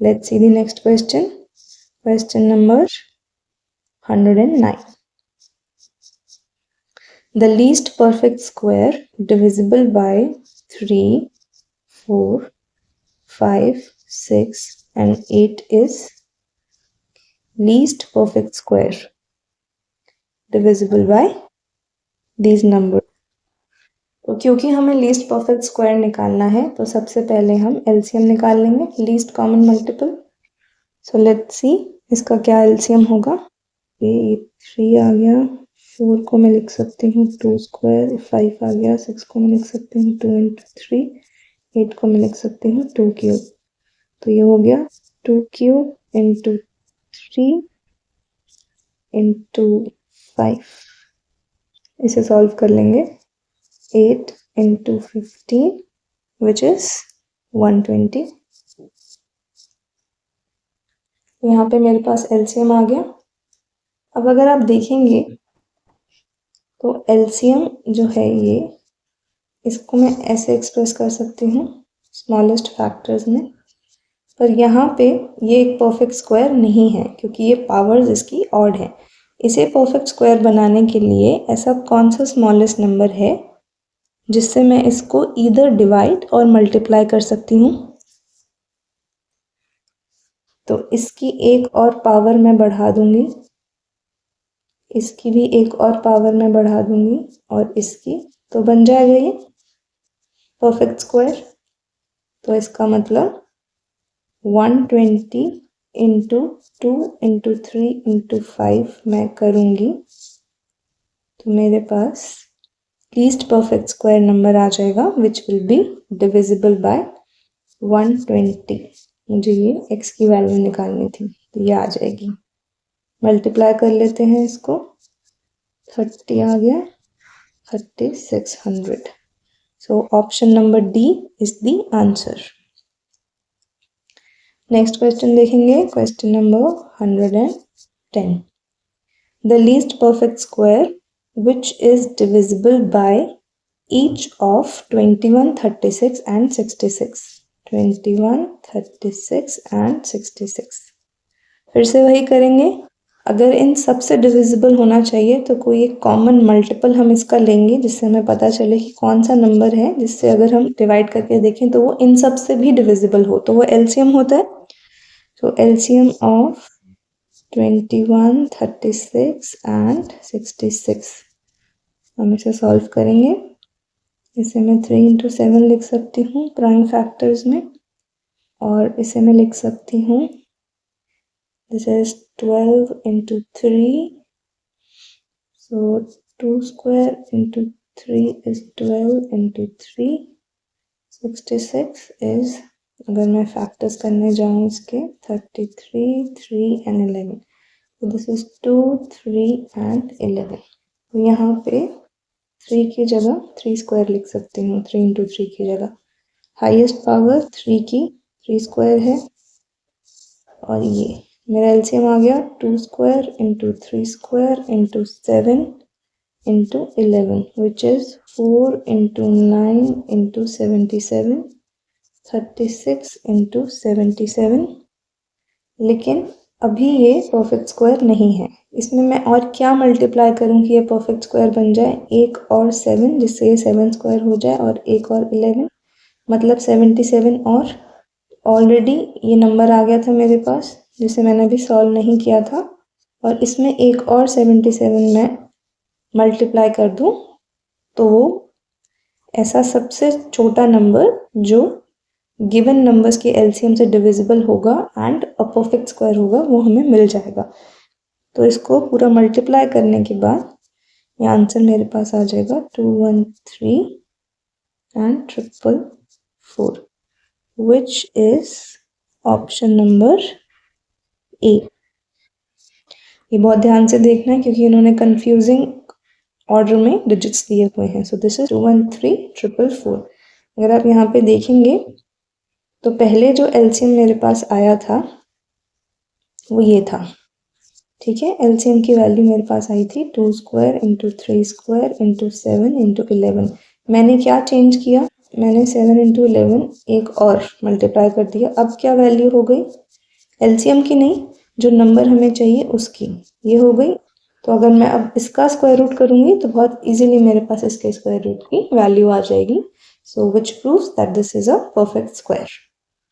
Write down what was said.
Let's see the next question. Question number 109. The least perfect square divisible by 3, 4, 5, 6 and 8 is least perfect square divisible by these numbers. तो क्योंकि हमें least perfect square निकालना है तो सबसे पहले हम एलसीएम निकाल लेंगे, least common multiple. So let's see इसका क्या एलसीएम होगा. ये 3 आ गया, 4 को मैं लिख सकती हूँ 2 स्क्वायर, 5 आ गया, 6 को मैं लिख सकती हूँ 2 इंटू 3, 8 को मैं लिख सकती हूँ 2 क्यूब. तो ये हो गया 2 क्यूब इंटू 3 इंटू 5. इसे सॉल्व कर लेंगे. 8 into 15 which is 120. यहाँ पे मेरे पास एलसीएम आ गया. अब अगर आप देखेंगे तो एलसीएम जो है ये, इसको मैं ऐसे एक्सप्रेस कर सकती हूँ स्मॉलेस्ट फैक्टर्स में, पर यहाँ पे ये एक परफेक्ट स्क्वायर नहीं है क्योंकि ये पावर्स इसकी ऑड है. इसे परफेक्ट स्क्वायर बनाने के लिए ऐसा कौन सा स्मॉलेस्ट नंबर है जिससे मैं इसको ईदर डिवाइड और मल्टीप्लाई कर सकती हूँ. तो इसकी एक और पावर मैं बढ़ा दूंगी, इसकी भी एक और पावर मैं बढ़ा दूंगी और इसकी, तो बन जाएगा ये परफेक्ट स्क्वायर. तो इसका मतलब 120 इंटू 2 इंटू 3 इंटू 5 मैं करूँगी तो मेरे पास लीस्ट परफेक्ट स्क्वायर नंबर आ जाएगा which will be divisible by 120. मुझे ये x की वैल्यू निकालनी थी तो ये आ जाएगी. मल्टीप्लाई कर लेते हैं इसको. 30 आ गया, 3600. So option number D is the answer. Next question देखेंगे. Question number 110. The least perfect square which is divisible by each of 21, 36 and 66. 21, 36 and 66. फिर से वही करेंगे. अगर इन सब से डिविजिबल होना चाहिए तो कोई एक कॉमन मल्टीपल हम इसका लेंगे जिससे हमें पता चले कि कौन सा नंबर है जिससे अगर हम डिवाइड करके देखें तो वो इन सब से भी डिविजिबल हो, तो वो एलसीएम होता है. तो एलसीएम ऑफ 21, 36 एंड 66 हम इसे सॉल्व करेंगे. इसे मैं 3 इंटू 7 लिख सकती हूँ प्राइम फैक्टर्स में, और इसे मैं लिख सकती हूँ this is 12 into 3. So 2 square into 3 is 12 into 3. 66 is, अगर मैं फैक्टर्स करने जाऊँ इसके, 33, 3 एंड 11. तो दिस इज 2, 3 एंड 11. तो यहाँ पे 3 की जगह 3 स्क्वायर लिख सकती हूँ, 3 इंटू 3 की जगह. हाईएस्ट पावर 3 की 3 स्क्वायर है, और ये मेरा एलसीएम आ गया 2 square into 3 square into 7 into 11 which is 4 into 9 into 77, 36 into 77. लेकिन अभी ये परफेक्ट स्क्वायर नहीं है. इसमें मैं और क्या मल्टीप्लाई करूँ कि ये परफेक्ट स्क्वायर बन जाए. एक और 7 जिससे ये 7 स्क्वायर हो जाए, और एक और 11 मतलब 77. और ऑलरेडी ये नंबर आ गया था मेरे पास जिसे मैंने अभी सॉल्व नहीं किया था, और इसमें एक और 77 मैं मल्टीप्लाई कर दूँ तो वो ऐसा सबसे छोटा नंबर जो गिवन नंबर्स के एलसीएम से डिविजिबल होगा एंड अ परफेक्ट स्क्वायर होगा वो हमें मिल जाएगा. तो इसको पूरा मल्टीप्लाई करने के बाद ये आंसर मेरे पास आ जाएगा 213 and 444 which is option number A. ये बहुत ध्यान से देखना है क्योंकि इन्होंने कंफ्यूजिंग ऑर्डर में डिजिट्स दिए हुए हैं. So this is 213,444. अगर आप यहाँ पे देखेंगे तो पहले जो एलसीएम मेरे पास आया था वो ये था. ठीक है, एलसीएम की वैल्यू मेरे पास आई थी 2 square into 3 square into 7 into 11. मैंने क्या चेंज किया, मैंने 7 इंटू 11 एक और मल्टीप्लाई कर दिया. अब क्या वैल्यू हो गई, एलसीएम की नहीं, जो नंबर हमें चाहिए उसकी। ये हो गई। तो अगर मैं अब इसका स्क्वायर रूट करूंगी तो बहुत इजीली मेरे पास इसके स्क्वायर रूट की वैल्यू आ जाएगी। So which proves that this is a perfect square.